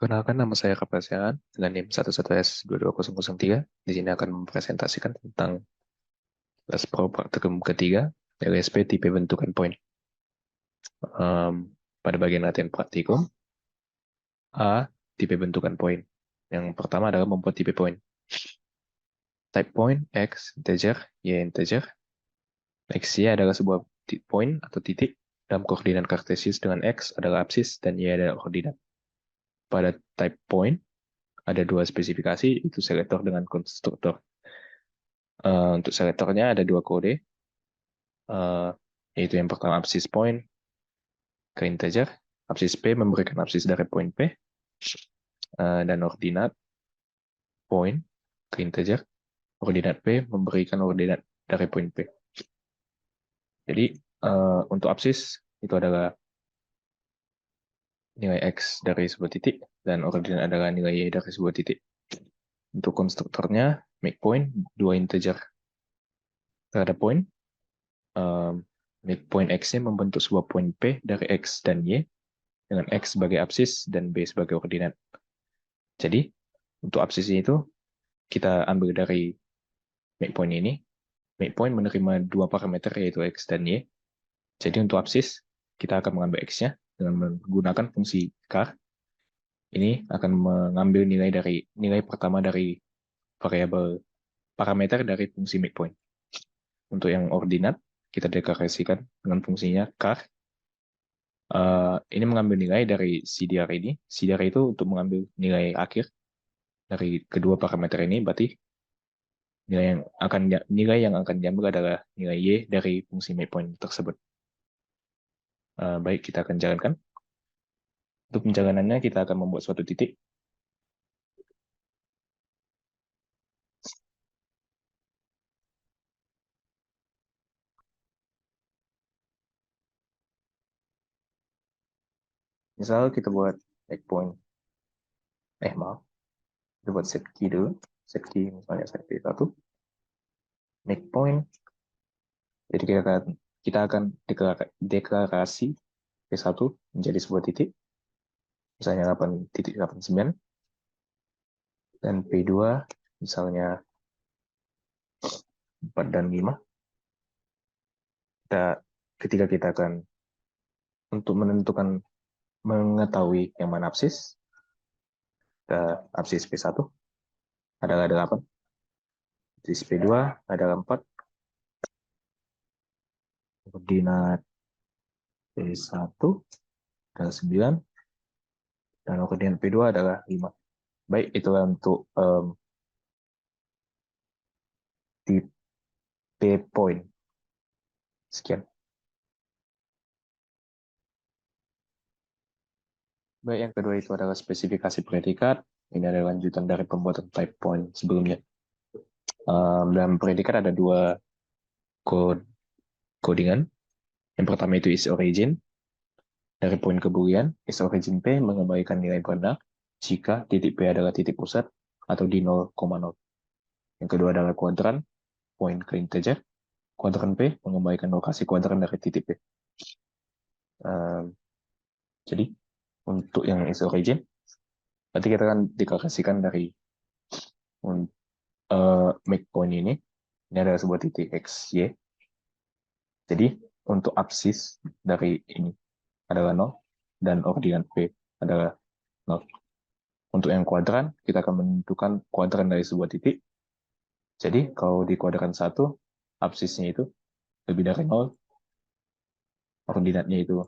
Perkenalkan, nama saya Kapasian dengan NIM 11S22003. Di sini akan mempresentasikan tentang kelas Pro praktikum ketiga, LSP tipe bentukan poin. Pada bagian latihan praktikum, A, tipe bentukan poin. Yang pertama adalah membuat tipe poin. Type point, X, integer, Y, integer. X, Y adalah sebuah poin atau titik dalam koordinat kartesius dengan X adalah absis dan Y adalah koordinat. Pada type point, ada dua spesifikasi, itu selektor dengan konstruktor. Untuk selektornya ada dua kode, yaitu yang pertama absis point ke integer, absis P memberikan absis dari poin P, dan ordinat point ke integer, ordinat P memberikan ordinat dari poin P. Jadi untuk absis itu adalah nilai X dari sebuah titik, dan ordinat adalah nilai Y dari sebuah titik. Untuk konstruktornya, make point, dua integer terhadap point, make point X-nya membentuk sebuah poin P dari X dan Y, dengan X sebagai absis dan B sebagai ordinat. Jadi, untuk absisnya itu, kita ambil dari make point ini. Make point menerima dua parameter, yaitu X dan Y. Jadi, untuk absis, kita akan mengambil X-nya dengan menggunakan fungsi char. Ini akan mengambil nilai pertama dari variabel parameter dari fungsi make point. Untuk yang ordinat, kita deklarasikan dengan fungsinya char. Ini mengambil nilai dari CDR ini. CDR itu untuk mengambil nilai akhir dari kedua parameter ini, berarti nilai yang akan diambil adalah nilai Y dari fungsi make point tersebut. Baik, kita akan jalankan. Untuk penjalanannya, kita akan membuat suatu titik. Misal kita buat make point. Maaf. Kita buat set key dulu. Set key misalnya set key 1. Make point. Jadi kita akan deklarasi P1 menjadi sebuah titik. Misalnya 8.89. Dan P2 misalnya 4 dan 5. Ketika kita akan untuk mengetahui yang mana absis, absis P1 adalah 8, absis P2 adalah 4, koordinat P1 adalah 9, dan koordinat P2 adalah 5. Baik, itulah untuk tipe point. Sekian. Baik, yang kedua itu adalah spesifikasi predikat. Ini adalah lanjutan dari pembuatan type point sebelumnya. Dalam predikat ada dua codingan. Yang pertama itu is origin. Dari poin ke boolean, is origin P mengembalikan nilai benar jika titik P adalah titik pusat atau di 0,0. Yang kedua adalah kuadran, poin ke integer. Kuadran P mengembalikan lokasi kuadran dari titik P. Jadi, untuk yang is origin, nanti kita akan deklarasikan dari make point ini adalah sebuah titik X, Y. Jadi, untuk absis dari ini adalah 0, dan ordinat P adalah 0. Untuk yang kuadran, kita akan menentukan kuadran dari sebuah titik. Jadi, kalau di kuadran 1, absisnya itu lebih dari 0, ordinatnya itu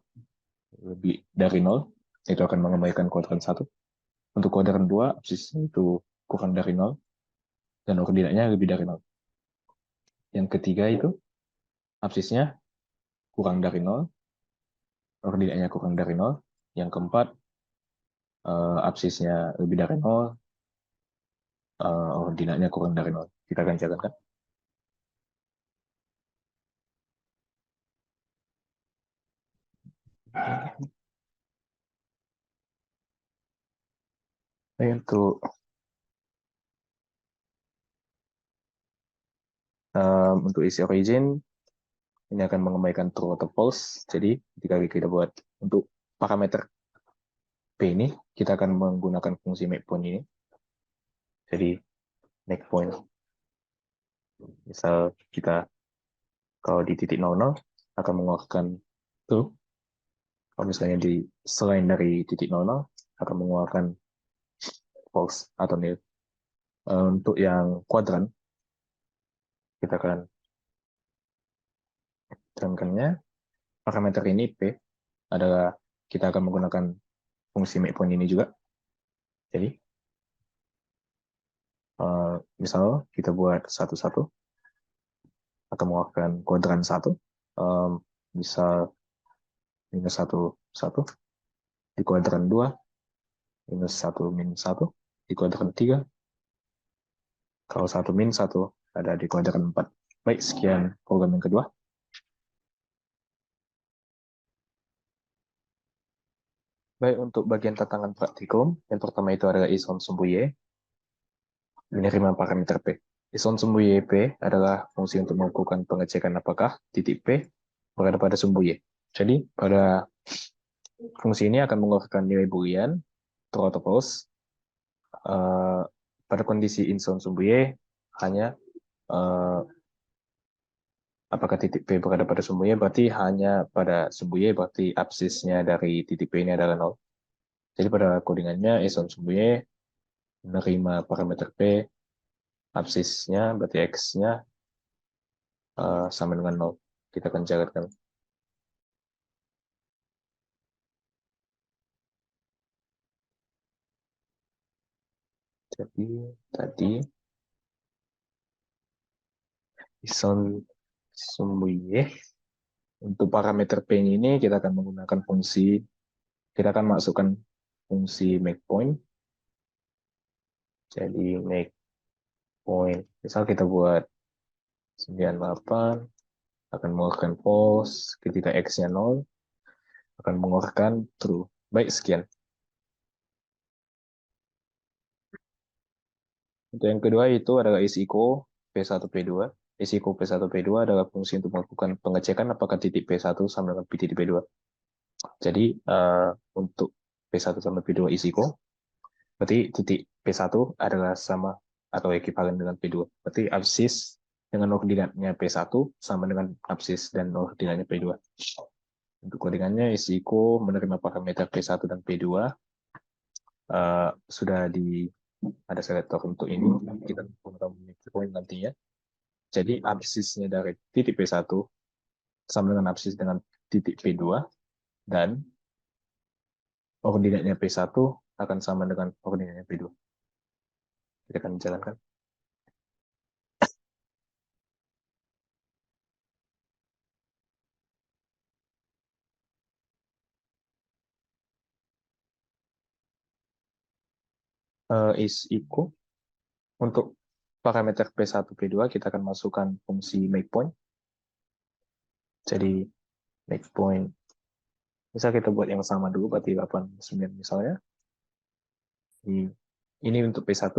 lebih dari 0, itu akan mengembalikan kuadran 1. Untuk kuadran 2, absisnya itu kurang dari 0, dan ordinatnya lebih dari 0. Yang ketiga itu, absisnya kurang dari 0, ordinatnya kurang dari 0. Yang keempat, absisnya lebih dari 0, ordinatnya kurang dari 0. Kita akan jalankan. Untuk isi origin, ini akan mengembalikan true atau false. Jadi, ketika kita buat untuk parameter ini, kita akan menggunakan fungsi make point ini. Jadi make point, misal kita kalau di titik 00 akan mengeluarkan true. Kalau misalnya di selain dari titik 00 akan mengeluarkan false atau nil. Untuk yang kuadran, kita akan terangkannya parameter ini P adalah kita akan menggunakan fungsi make point ini juga. Jadi misal kita buat satu-satu akan mengeluarkan kuadran 1, misal minus 1, 1 di kuadran 2, minus 1, min 1 di kuadran 3, kalau 1, min 1 ada di kuadran 4. Baik, sekian program yang kedua. Baik, untuk bagian tantangan praktikum, yang pertama itu adalah ison sumbu Y, menerima parameter P. Ison sumbu Y P adalah fungsi untuk melakukan pengecekan apakah titik P berada pada sumbu Y. Jadi, pada fungsi ini akan mengeluarkan nilai boolean, true atau false. Pada kondisi ison sumbu Y, hanya apakah titik P berada pada sumbu Y, berarti hanya pada sumbu Y, berarti absisnya dari titik P ini adalah 0. Jadi pada codingannya, ison sumbu Y menerima parameter P, absisnya, berarti X-nya sama dengan 0. Kita akan catatkan. Jadi, tadi, ison sumbu Y, untuk parameter P ini kita akan menggunakan fungsi, kita akan masukkan fungsi make point. Jadi, make point, misal kita buat 98, akan mengeluarkan false, ketika X-nya 0, akan mengeluarkan true. Baik, sekian. Untuk yang kedua itu adalah isiko P1, P2. Isiko P1, P2 adalah fungsi untuk melakukan pengecekan apakah titik P1 sama dengan titik P2. Jadi, untuk P1 sama P2 isiko, berarti titik P1 adalah sama atau ekivalen dengan P2. Berarti absis dengan ordinatnya P1 sama dengan absis dan ordinatnya P2. Untuk codingannya, isiko menerima parameter P1 dan P2. Sudah ada selektor untuk ini, kita menggunakan point nantinya. Jadi absisnya dari titik P1 sama dengan absis dengan titik P2, dan ordinatnya P1 akan sama dengan ordinatnya P2. Kita akan jalankan. Is equal. Untuk parameter P1, P2, kita akan masukkan fungsi make point. Jadi make point, misal kita buat yang sama dulu, berarti 89 misalnya. Ini untuk P1.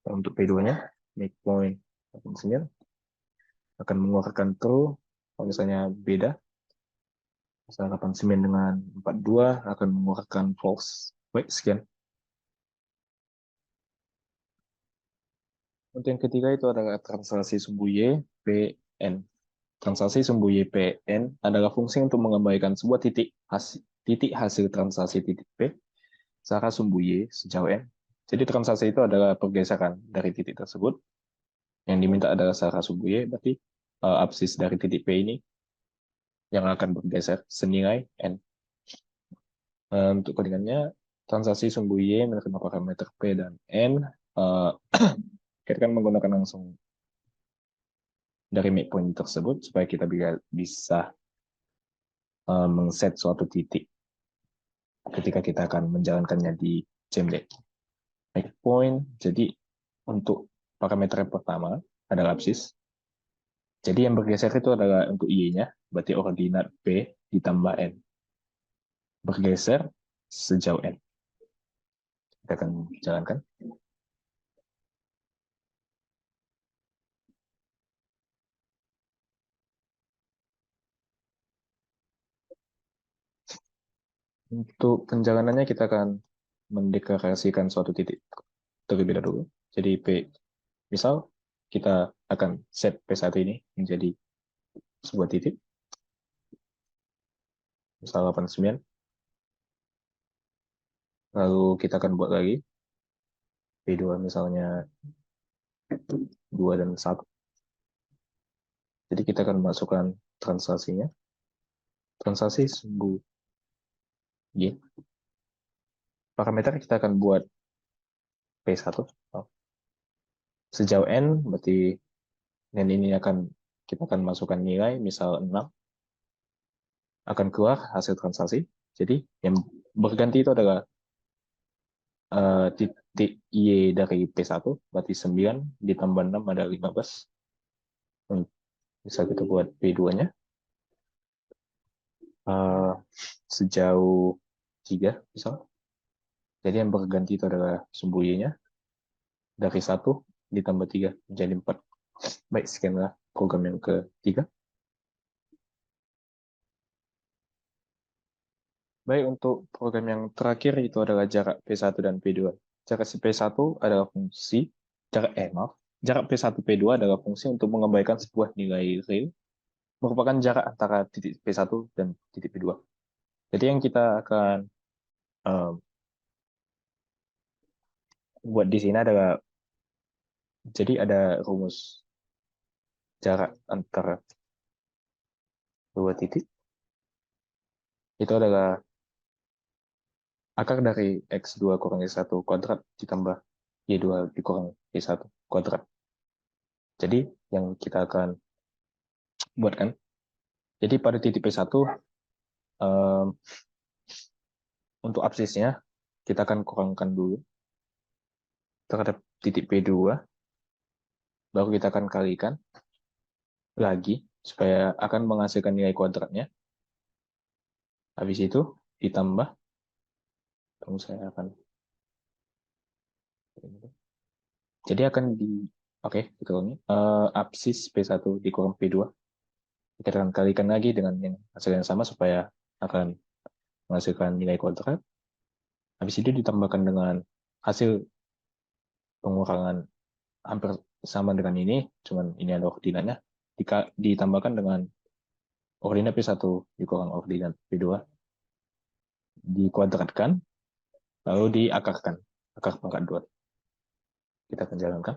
Untuk P2-nya, make point 89 akan mengeluarkan true. Kalau misalnya beda, misalnya 89 dengan 42 akan mengeluarkan false. Baik, sekian. Untuk yang ketiga itu adalah transaksi sumbu Y, Pn. Transaksi sumbu Y, Pn adalah fungsi untuk mengembalikan sebuah titik hasil transaksi titik P secara sumbu Y sejauh N. Jadi transaksi itu adalah pergeseran dari titik tersebut. Yang diminta adalah secara sumbu Y, berarti absis dari titik P ini yang akan bergeser senilai N. Untuk codingannya, transaksi sumbu Y menerima parameter P dan N. Kita akan menggunakan langsung dari make point tersebut supaya kita bisa mengset suatu titik ketika kita akan menjalankannya di CMD. Make point, jadi untuk parameter yang pertama adalah absis. Jadi yang bergeser itu adalah untuk Y-nya, berarti ordinat P ditambah N. Bergeser sejauh N. Kita akan jalankan. Untuk penjalanannya kita akan mendeklarasikan suatu titik terlebih dahulu. Jadi misal kita akan set P1 ini menjadi sebuah titik, misal 89. Lalu kita akan buat lagi P2 misalnya 2 dan 1. Jadi kita akan masukkan transaksinya. Transaksi sumbu Y. Parameter kita akan buat P1. Sejauh N, berarti N ini kita akan masukkan nilai, misal 6. Akan keluar hasil transaksi. Jadi yang berganti itu adalah titik Y dari P1, berarti 9 ditambah 6 ada 15. Bisa kita buat P2-nya. Sejauh 3, misal. Jadi yang berganti itu adalah sumbu Y-nya. Dari 1 ditambah 3 menjadi 4. Baik, sekianlah program yang ketiga. Baik, untuk program yang terakhir itu adalah jarak P1 dan P2. Jarak P1 adalah fungsi, jarak P1 P2 adalah fungsi untuk mengembalikan sebuah nilai real, merupakan jarak antara titik P1 dan titik P2. Jadi yang kita akan buat di sini adalah, jadi ada rumus jarak antara dua titik. Itu adalah akar dari X2 kurang Y1 kuadrat ditambah Y2 dikurang Y1 kuadrat. Jadi yang kita akan buatkan, jadi pada titik P1, untuk absisnya, kita akan kurangkan dulu terhadap titik P2, baru kita akan kalikan lagi, supaya akan menghasilkan nilai kuadratnya. Habis itu, ditambah, saya akan, jadi akan oke, kita ulangi, absis P1 dikurang P2, kita akan kalikan lagi dengan yang hasil yang sama, supaya akan menghasilkan nilai kuadrat. Habis itu ditambahkan dengan hasil pengurangan hampir sama dengan ini, cuman ini ada ordinatnya, ditambahkan dengan ordinat P1 dikurang ordinat P2, dikuadratkan, lalu diakarkan, akar pangkat 2. Kita akan jalankan.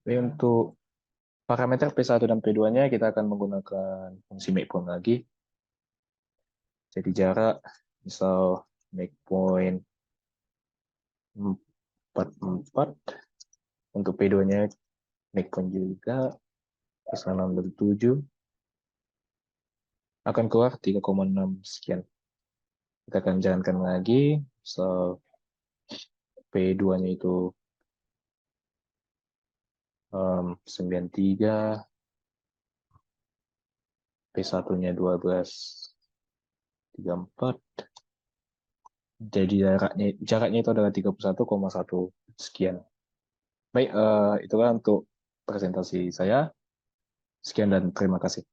Jadi untuk parameter P1 dan P2-nya kita akan menggunakan fungsi makePoint lagi. Jadi jarak, misal makePoint 44. Untuk P2-nya makePoint juga, kesalahan 7. Akan keluar 3,6 sekian. Kita akan jalankan lagi. So, P2-nya itu 93, P1-nya 12,34. Jadi jaraknya itu adalah 31,1 sekian. Baik, itulah untuk presentasi saya. Sekian dan terima kasih.